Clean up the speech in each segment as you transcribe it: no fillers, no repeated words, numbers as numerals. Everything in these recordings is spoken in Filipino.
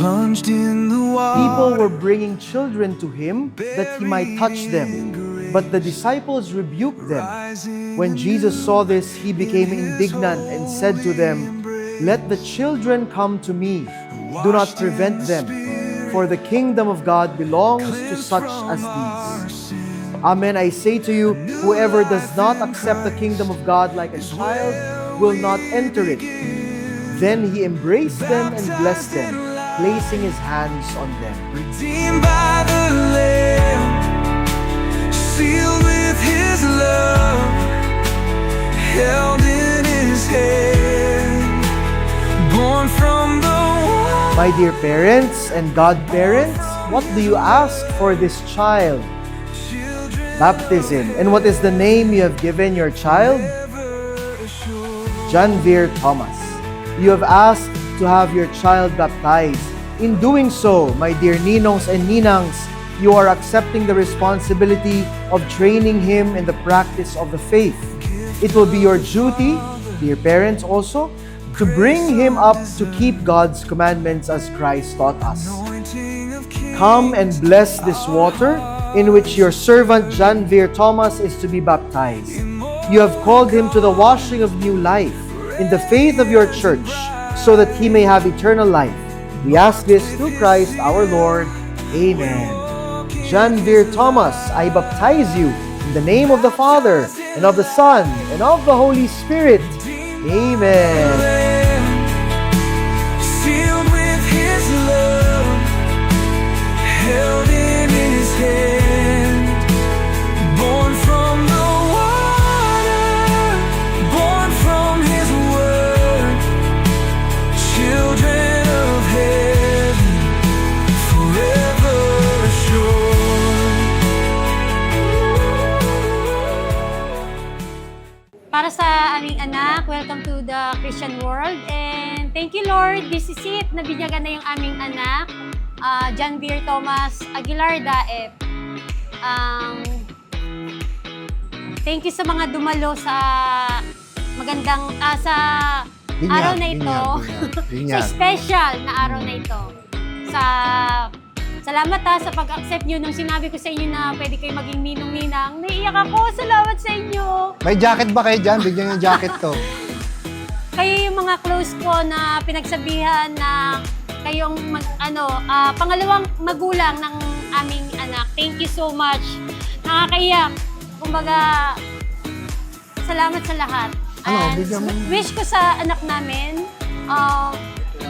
plunged in the People water. were bringing children to him that he might touch them, but the disciples rebuked them. When Jesus saw this, he became indignant and said to them, "Let the children come to me. Do not prevent them, for the kingdom of God belongs to such as these." Amen, I say to you, whoever does not accept the kingdom of God like a child will not enter it. Then he embraced them and blessed them, placing his hands on them. Redeemed by the Lamb, sealed with his love, held in his hand, born from the water. My dear parents and godparents, what do you ask for this child? Baptism. And what is the name you have given your child? Janvier Thomas. You have asked to have your child baptized. In doing so, my dear ninongs and ninangs, you are accepting the responsibility of training him in the practice of the faith. It will be your duty, dear parents also, to bring him up to keep God's commandments as Christ taught us. Come and bless this water in which your servant Janvier Thomas is to be baptized. You have called him to the washing of new life in the faith of your church, so that he may have eternal life. We ask this through Christ our Lord. Amen. Janvier Thomas, I baptize you in the name of the Father, and of the Son, and of the Holy Spirit. Amen. Sealed with his love, held in his hand, born from the water, born from his word, children of heaven, forever assured. Para sa aming anak, welcome to the Christian world. And thank you, Lord. This is it. Nabinyagan na yung aming anak, Janvier Thomas Aguilar Daep. Thank you sa mga dumalo sa magandang, sa araw na ito. Sa special na araw na ito. Salamat sa pag-accept nyo nung sinabi ko sa inyo na pwede kayo maging ninong-ninang. Naiiyak ako. Salamat sa inyo. May jacket ba kayo dyan? Bigyan yung jacket to. Kayo yung mga close ko na pinagsabihan na kayong pangalawang magulang ng aming anak. Thank you so much. Nakakaiyak. Kumbaga, salamat sa lahat. And wish ko sa anak namin,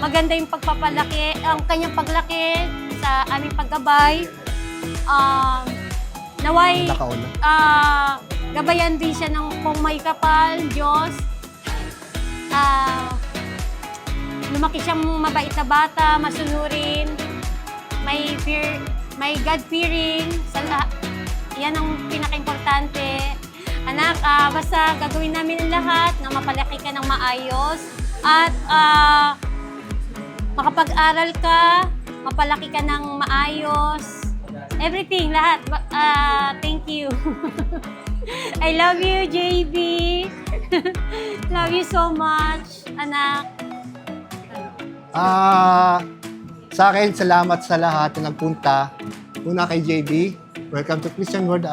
maganda yung pagpapalaki, ang kanyang paglaki, sa aming paggabay. Naway, gabayan din siya ng kung may kapal, Diyos. Lumaki siyang mabait na bata, masunurin, may God-fearing. Yan ang pinaka-importante. Anak, basta gagawin namin ang lahat na mapalaki ka ng maayos at makapag-aral ka, mapalaki ka ng maayos. Everything, lahat. Thank you. I love you, JB. Love you so much, anak. Sa akin, salamat sa lahat na nagpunta. Una kay JB, welcome to Christian World.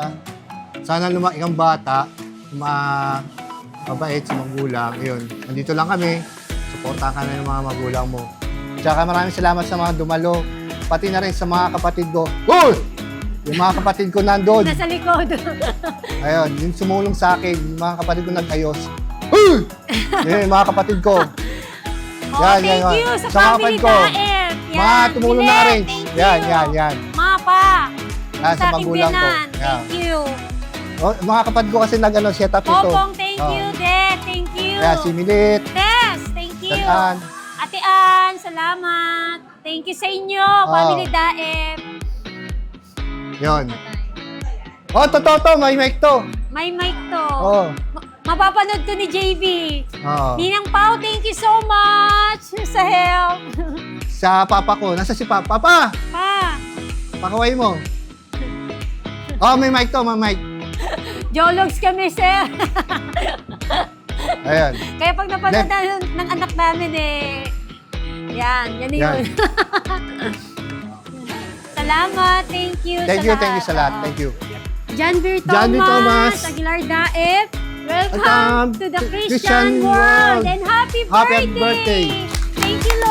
Sana lumaki kang bata, mabait sa magulang. Ayun, nandito lang kami. Suportahan ka na ng mga magulang mo. Tsaka maraming salamat sa mga dumalo. Pati na rin sa mga kapatid ko. Uy! Yung mga kapatid ko nandun. Nasa likod. Ayun, yung sumulong sa akin, yung mga kapatid ko nag-ayos. Uy! Yun, yung mga kapatid ko. Thank you sa family Daep. Mga tumulong na rin. Yan. Mga pa. Sa magulang ko. Thank you. Mga kapatid ko kasi nag-set up ito. Popong, thank you, Dad. Thank you. Si Milit. Tess, thank you. Tatan. Ate Ann, salamat. Thank you sa inyo, family Daep. Yun. Totoo to. May mic to. May mic to. Mapapanood to ni JB. Oo. Ninang Pao, thank you so much sa help. Sa papa ko. Nasa si papa? Papa! Pa, Pakaway mo. Oh, may mic to, may mic. Jologs kami, sir. Ayan. Kaya pag napanood ng anak namin yan yun. Salamat. Thank you. Thank you sa lahat. Thank you. Janvir Janvir Thomas. Aguilar Daep. Welcome Welcome to the to Christian Christian world. world. And happy Happy birthday. birthday. Thank you, Lord.